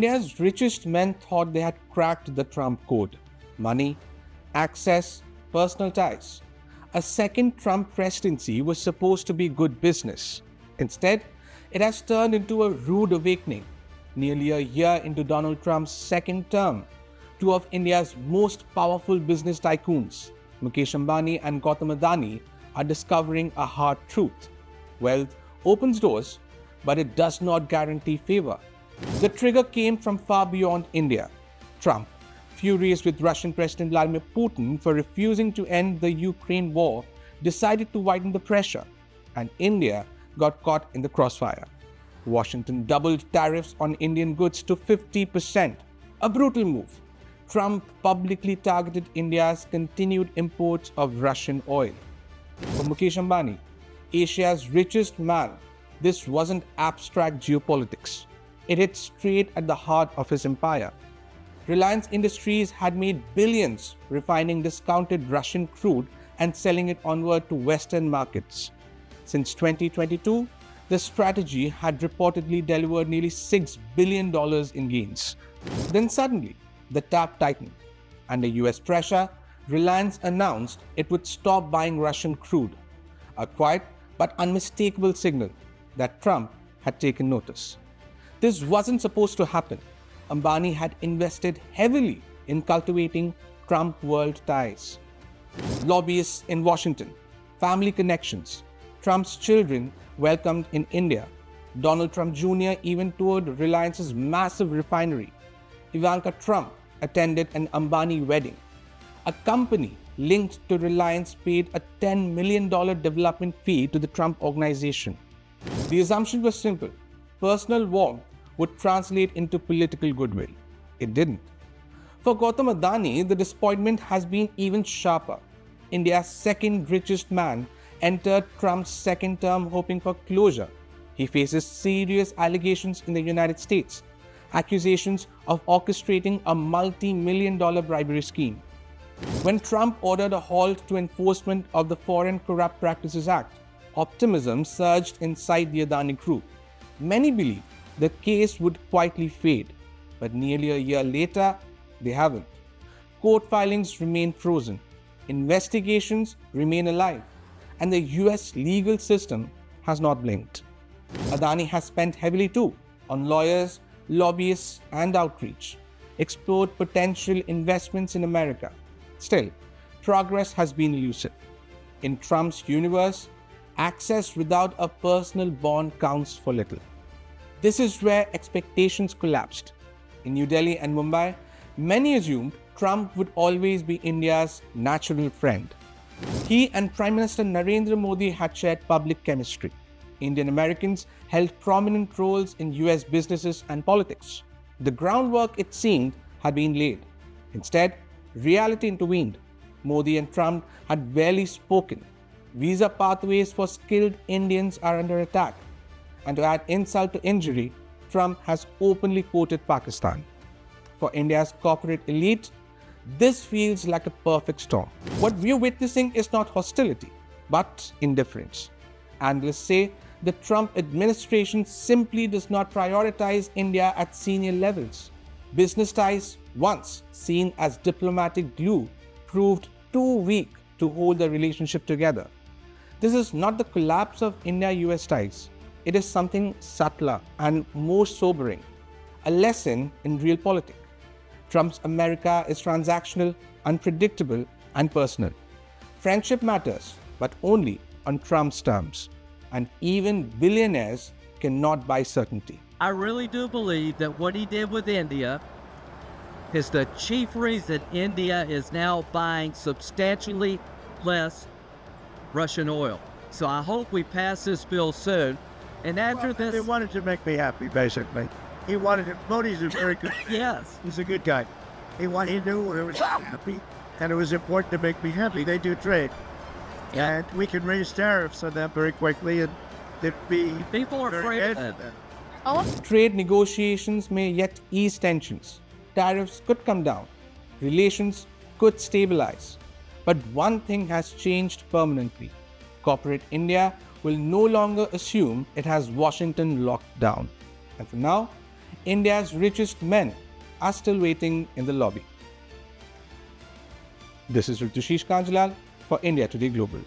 India's richest men thought they had cracked the Trump code. Money, access, personal ties. A second Trump presidency was supposed to be good business. Instead, it has turned into a rude awakening. Nearly a year into Donald Trump's second term, two of India's most powerful business tycoons, Mukesh Ambani and Gautam Adani, are discovering a hard truth. Wealth opens doors, but it does not guarantee favor. The trigger came from far beyond India. Trump, furious with Russian President Vladimir Putin for refusing to end the Ukraine war, decided to widen the pressure, and India got caught in the crossfire. Washington doubled tariffs on Indian goods to 50%, a brutal move. Trump publicly targeted India's continued imports of Russian oil. For Mukesh Ambani, Asia's richest man, this wasn't abstract geopolitics. It hit straight at the heart of his empire. Reliance Industries had made billions refining discounted Russian crude and selling it onward to Western markets. Since 2022, the strategy had reportedly delivered nearly $6 billion in gains. Then suddenly, the tap tightened. Under US pressure, Reliance announced it would stop buying Russian crude, a quiet but unmistakable signal that Trump had taken notice. This wasn't supposed to happen. Ambani had invested heavily in cultivating Trump world ties. Lobbyists in Washington, family connections, Trump's children welcomed in India. Donald Trump Jr. even toured Reliance's massive refinery. Ivanka Trump attended an Ambani wedding. A company linked to Reliance paid a $10 million development fee to the Trump organization. The assumption was simple. Personal warmth would translate into political goodwill. It didn't. For Gautam Adani, the disappointment has been even sharper. India's second richest man entered Trump's second term hoping for closure. He faces serious allegations in the United States, accusations of orchestrating a multi-million-dollar bribery scheme. When Trump ordered a halt to enforcement of the Foreign Corrupt Practices Act, optimism surged inside the Adani group. Many believed the case would quietly fade, but nearly a year later, they haven't. Court filings remain frozen, investigations remain alive, and the US legal system has not blinked. Adani has spent heavily too on lawyers, lobbyists, and outreach, explored potential investments in America. Still, progress has been elusive. In Trump's universe, access without a personal bond counts for little. This is where expectations collapsed. In New Delhi and Mumbai, many assumed Trump would always be India's natural friend. He and Prime Minister Narendra Modi had shared public chemistry. Indian Americans held prominent roles in US businesses and politics. The groundwork, it seemed, had been laid. Instead, reality intervened. Modi and Trump had barely spoken. Visa pathways for skilled Indians are under attack. And to add insult to injury, Trump has openly quoted Pakistan. For India's corporate elite, this feels like a perfect storm. What we're witnessing is not hostility, but indifference. Analysts say the Trump administration simply does not prioritize India at senior levels. Business ties, once seen as diplomatic glue, proved too weak to hold the relationship together. This is not the collapse of India-US ties. It is something subtler and more sobering, a lesson in realpolitik. Trump's America is transactional, unpredictable, and personal. Friendship matters, but only on Trump's terms. And even billionaires cannot buy certainty. I really do believe that what he did with India is the chief reason India is now buying substantially less Russian oil. So I hope we pass this bill soon. And after this... He wanted to make me happy, basically. He wanted to... Modi's a very good... Yes. He's a good guy. He knew it was happy, and it was important to make me happy. They do trade. Yeah. And we can raise tariffs on them very quickly, and it'd be... People are afraid of that. Trade negotiations may yet ease tensions. Tariffs could come down. Relations could stabilize. But one thing has changed permanently. Corporate India will no longer assume it has Washington locked down. And for now, India's richest men are still waiting in the lobby. This is Ritushish Kanjlal for India Today Global.